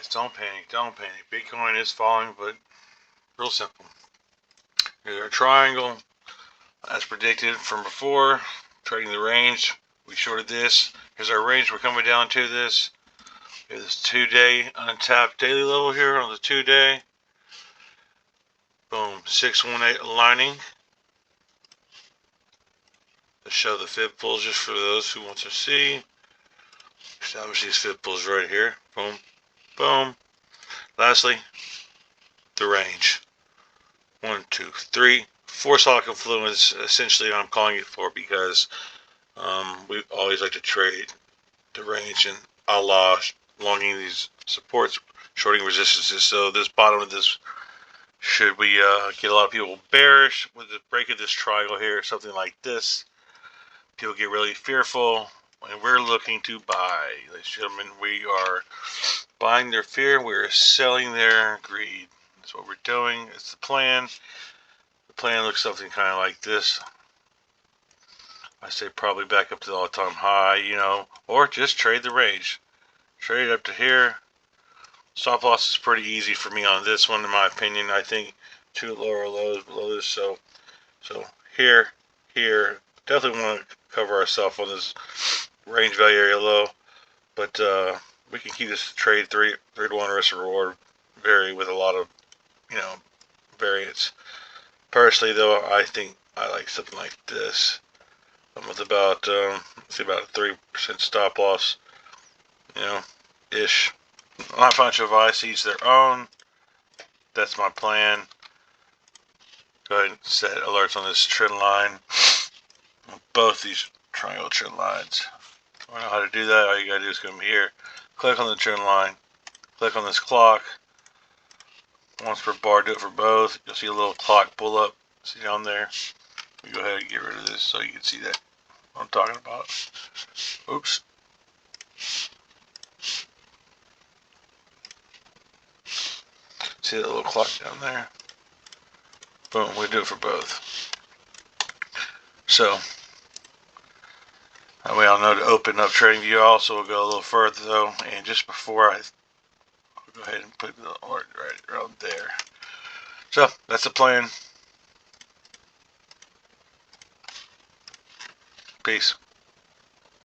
guys. Don't panic. Don't panic. Bitcoin is falling, but real simple. Here's our triangle, as predicted from before. Trading the range. We shorted this. Here's our range. We're coming down to this. Here's this 2-day untapped daily level here on the 2-day. Boom. 618 aligning. To show the fib pulls just for those who want to see. Establish these fib pulls right here. Boom. Boom. Lastly, the range. 1, 2, 3, 4 solid confluence. Essentially, I'm calling it 4 because we always like to trade the range and longing these supports, shorting resistances. So this bottom of this, should we get a lot of people bearish with the break of this triangle here, something like this, people get really fearful, and we're looking to buy. Ladies and gentlemen, we are buying their fear, we're selling their greed. That's what we're doing. It's the plan. The plan looks something kind of like this. I say probably back up to the all-time high, or just trade the range. Trade up to here. Stop loss is pretty easy for me on this one, in my opinion. I think 2 lower lows below this. So here, definitely want to cover ourselves on this range value area low. But we can keep this trade 3 to 1 risk reward vary with a lot of variance. Personally, though, I think I like something like this. With about let's see, about a 3% stop loss, ish. My financial advice, each their own. That's my plan. Go ahead and set alerts on this trend line. Both these triangle trend lines. I don't know how to do that. All you gotta do is come here, click on the trend line, click on this clock. Once per bar, do it for both. You'll see a little clock pull up. See down there? We go ahead and get rid of this so you can see that what I'm talking about. Oops. See that little clock down there? Boom, we do it for both. So, that way I'll know to open up TradingView. Also, we'll go a little further though, and just before I'll go ahead and put the alert right around there. So, that's the plan. Peace.